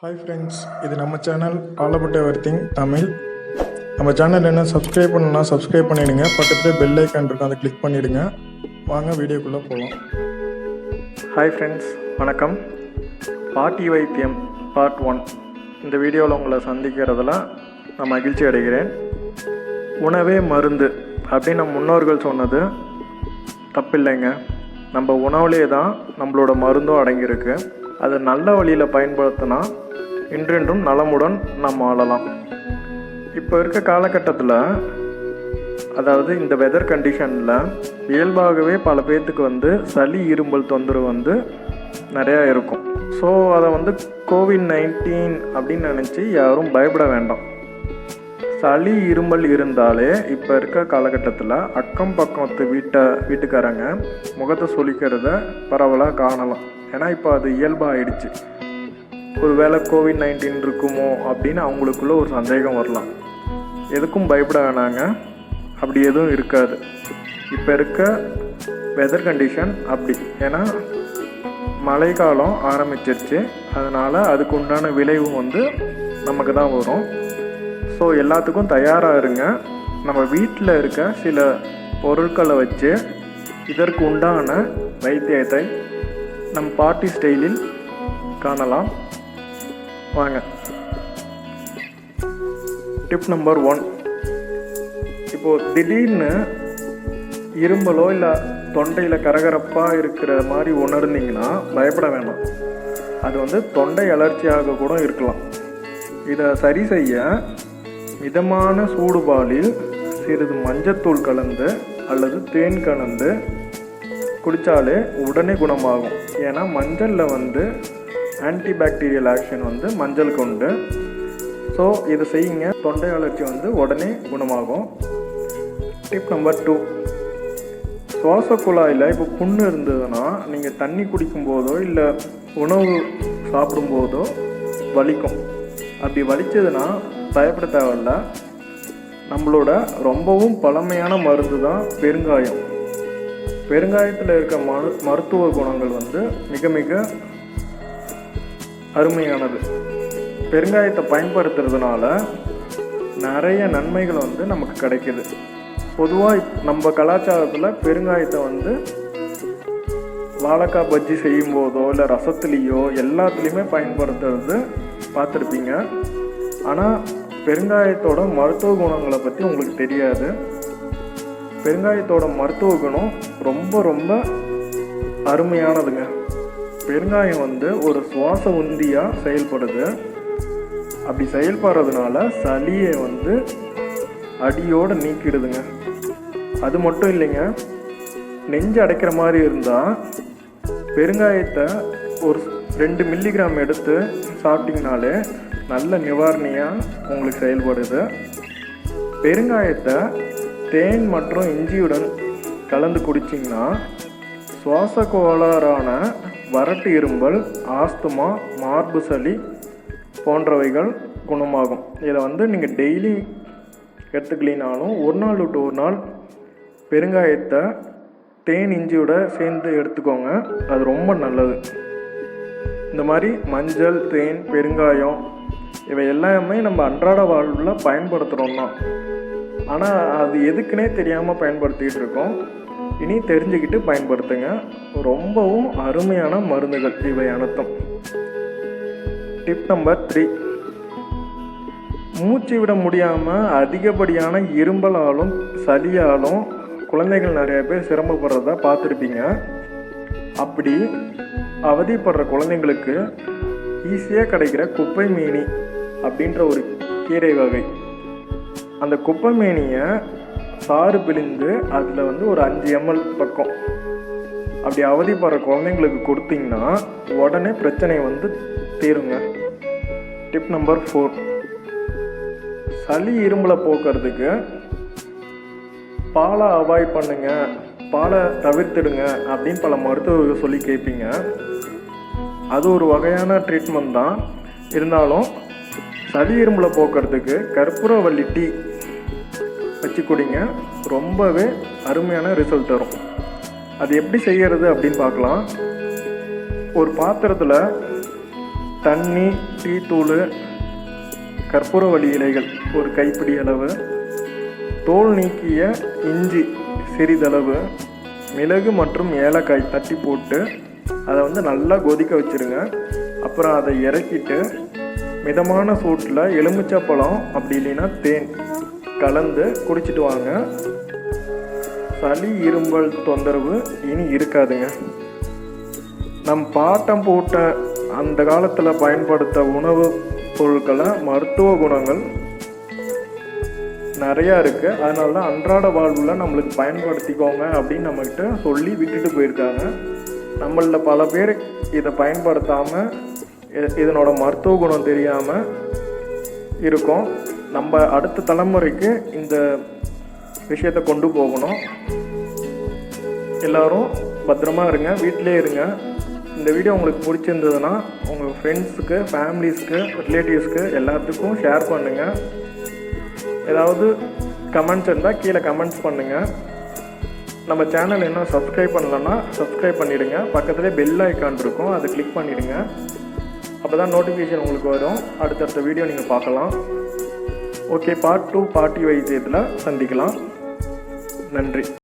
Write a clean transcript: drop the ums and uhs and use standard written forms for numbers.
Hi friends, இது நம்ம channel all about everything Tamil. நம்ம சேனல் என்ன சப்ஸ்கிரைப் பண்ணணும்னா சப்ஸ்கிரைப் பண்ணிவிடுங்க. பக்கத்துலேயே பெல் ஐக்கான் இருக்கும், அதை கிளிக் பண்ணிவிடுங்க. வாங்க வீடியோக்குள்ளே போகலாம். ஹாய் ஃப்ரெண்ட்ஸ், வணக்கம். பாட்டி வைத்தியம் பார்ட் 1 இந்த வீடியோவில் உங்களை சந்திக்கிறதுல நான் மகிழ்ச்சி அடைகிறேன். உணவே மருந்து அப்படின்னு நம்ம முன்னோர்கள் சொன்னது தப்பில்லைங்க. நம்ம உணவுலே தான் நம்மளோட மருந்தும் அடங்கியிருக்கு. அதை நல்ல வழியில் பயன்படுத்தினா இன்றென்றும் நலமுடன் நம்ம வாழலாம். இப்போ இருக்க காலகட்டத்தில், அதாவது இந்த வெதர் கண்டிஷனில் இயல்பாகவே பல பேர்த்துக்கு சளி இருமல் தொந்தரவு நிறையா இருக்கும். ஸோ அதை COVID-19 அப்படின்னு நினச்சி யாரும் பயப்பட வேண்டாம். சளி இருமல் இருந்தாலே இப்போ இருக்க காலகட்டத்தில் அக்கம் பக்கத்து வீட்டுக்காரங்க முகத்தை சொலிக்கிறத பரவலாக காணலாம். ஏன்னா இப்போ அது இயல்பாக ஆயிடுச்சு. ஒரு வேளை COVID-19 இருக்குமோ அப்படின்னு அவங்களுக்குள்ள ஒரு சந்தேகம் வரலாம். எதுக்கும் பயப்பட வேணாங்க, அப்படி எதுவும் இருக்காது. இப்போ இருக்க வெதர் கண்டிஷன் அப்படி. ஏன்னா மழைக்காலம் ஆரம்பிச்சிருச்சு, அதனால் அதுக்கு உண்டான விளைவு நமக்கு தான் வரும். ஸோ எல்லாத்துக்கும் தயாராக இருங்க. நம்ம வீட்டில் இருக்க சில பொருட்களை வச்சு இதற்கு உண்டான வைத்தியத்தை நம் பாட்டி ஸ்டைலில் காணலாம். வாங்க. Tip number 1. இப்போது திடீர்னு இரும்பலோ இல்லை தொண்டையில் கரகரப்பாக இருக்கிற மாதிரி உணர்ந்தீங்கன்னா பயப்பட வேணாம். அது தொண்டை அலர்ச்சியாக கூட இருக்கலாம். இதை சரி செய்ய மிதமான சூடுபாலில் சிறிது மஞ்சத்தூள் கலந்து அல்லது தேன் கலந்து குடித்தாலே உடனே குணமாகும். ஏன்னா மஞ்சளில் ஆன்டிபாக்டீரியல் ஆக்ஷன் மஞ்சள் கொண்டு. ஸோ இதை செய்யுங்க, தொண்டை அலர்ச்சி உடனே குணமாகும். Tip number 2. சுவாச குழாயில் இப்போ புண்ணு இருந்ததுன்னா நீங்கள் தண்ணி குடிக்கும்போதோ இல்லை உணவு சாப்பிடும்போதோ வலிக்கும். அப்படி வலிச்சதுன்னா பயப்பட தேவையில்ல. நம்மளோட ரொம்பவும் பழமையான மருந்து தான் பெருங்காயம். பெருங்காயத்தில் இருக்க மருத்துவ குணங்கள் மிக மிக அருமையானது. பெருங்காயத்தை பயன்படுத்துறதுனால நிறைய நன்மைகள் நமக்கு கிடைக்கிது. பொதுவாக நம்ம கலாச்சாரத்தில் பெருங்காயத்தை வாழைக்காய் பஜ்ஜி செய்யும் போதோ இல்லை ரசத்துலேயோ எல்லாத்துலேயுமே பயன்படுத்துறது பார்த்துருப்பீங்க. ஆனால் பெருங்காயத்தோட மருத்துவ குணங்களை பற்றி உங்களுக்கு தெரியாது. பெருங்காயத்தோட மருத்துவ குணம் ரொம்ப ரொம்ப அருமையானதுங்க. பெருங்காயம் ஒரு சுவாச உந்தியாக செயல்படுது. அப்படி செயல்படுறதுனால சளியை அடியோடு நீக்கிடுதுங்க. அது மட்டும் இல்லைங்க, நெஞ்சு அடைக்கிற மாதிரி இருந்தால் பெருங்காயத்தை ஒரு 2 மில்லிகிராம் எடுத்து சாப்பிட்டிங்கனாலே நல்ல நிவாரணியாக உங்களுக்கு செயல்படுது. பெருங்காயத்தை தேன் மற்றும் இஞ்சியுடன் கலந்து குடிச்சிங்கன்னா சுவாச கோளாறான வறட்டு இரும்பல், ஆஸ்துமா, மார்பு சளி போன்றவைகள் குணமாகும். இதை நீங்கள் டெய்லி எடுத்துக்கலினாலும் ஒரு நாள் விட்டு ஒரு நாள் பெருங்காயத்தை தேன் இஞ்சியோட சேர்ந்து எடுத்துக்கோங்க. அது ரொம்ப நல்லது. இந்த மாதிரி மஞ்சள், தேன், பெருங்காயம் இவை எல்லாமே நம்ம அன்றாட வாழ்வில் பயன்படுத்துகிறோம் தான். ஆனால் அது எதுக்குன்னே தெரியாமல் பயன்படுத்திக்கிட்டு இருக்கோம். இனி தெரிஞ்சுக்கிட்டு பயன்படுத்துங்க. ரொம்பவும் அருமையான மருந்துகள் இவை அனைத்தும். Tip number 3. மூச்சு விட முடியாமல் அதிகப்படியான இரும்பலாலும் சளியாலும் குழந்தைகள் நிறைய பேர் சிரமப்படுறத பார்த்துருப்பீங்க. அப்படி அவதிப்படுற குழந்தைங்களுக்கு ஈஸியாக கிடைக்கிற குப்பை மேனி அப்படின்ற ஒரு கீரை வகை. அந்த குப்பை மேனியை சாறு பிழிந்து அதில் ஒரு 5 ml பக்கம் அப்படி அவதிப்படுற குழந்தைங்களுக்கு கொடுத்தீங்கன்னா உடனே பிரச்சனை தீருங்க. Tip number 4. சளி இருமலை போக்குறதுக்கு பாலை அவாய்ட் பண்ணுங்க, பாலை தவிர்த்துடுங்க அப்படின்னு பல மருத்துவர்கள் சொல்லி கேட்பீங்க. அது ஒரு வகையான ட்ரீட்மெண்ட் தான். இருந்தாலும் சளி இருமலை போக்குறதுக்கு கற்பூரவள்ளி டீ வச்சு குடிங்க. ரொம்பவே அருமையான ரிசல்ட் தரும். அது எப்படி செய்கிறது அப்படின்னு பார்க்கலாம். ஒரு பாத்திரத்தில் தண்ணி, டீ தூள், கற்பூரவள்ளி இலைகள் ஒரு கைப்பிடி அளவு, தோல் நீக்கிய இஞ்சி சிறிதளவு, மிளகு மற்றும் ஏலக்காய் தட்டி போட்டு அதை நல்லா கொதிக்க வச்சுருங்க. அப்புறம் அதை இறக்கிட்டு மிதமான சூட்டில் எலுமிச்சப்பழம் அப்படி இல்லைன்னா தேன் கலந்து குடிச்சிட்டு வாங்க. சளி இருமல் தொந்தரவு இனி இருக்காதுங்க. நம் பாட்டம் போட்ட அந்த காலத்தில் பயன்படுத்த உணவு பொருட்களை மருத்துவ குணங்கள் நிறையா இருக்குது. அதனால தான் அன்றாட வாழ்வில் நம்மளுக்கு பயன்படுத்திக்கோங்க அப்படின்னு நம்மக்கிட்ட சொல்லி விட்டுட்டு போயிருக்காங்க. நம்மள பல பேர் இதை பயன்படுத்தாமல் இதனோட மருத்துவ குணம் தெரியாமல் இருக்கோம். நம்ம அடுத்த தலைமுறைக்கு இந்த விஷயத்தை கொண்டு போகணும். எல்லோரும் பத்திரமா இருங்க, வீட்டிலே இருங்க. இந்த வீடியோ உங்களுக்கு பிடிச்சிருந்ததுன்னா உங்கள் ஃப்ரெண்ட்ஸுக்கு, ஃபேமிலிஸ்க்கு, ரிலேட்டிவ்ஸ்க்கு எல்லாத்துக்கும் ஷேர் பண்ணுங்கள். ஏதாவது கமெண்ட்ஸ் இருந்தால் கீழே கமெண்ட்ஸ் பண்ணுங்கள். நம்ம சேனல் இன்னும் சப்ஸ்கிரைப் பண்ணலன்னா சப்ஸ்கிரைப் பண்ணிவிடுங்க. பக்கத்துலேயே பெல் ஐக்கான் இருக்கும், அதை கிளிக் பண்ணிவிடுங்க. அப்போ தான் நோட்டிஃபிகேஷன் உங்களுக்கு வரும். அடுத்தடுத்த வீடியோ நீங்கள் பார்க்கலாம். ஓகே, பார்ட் 2 பாட்டி வைத்தியத்தில் சந்திக்கலாம். நன்றி.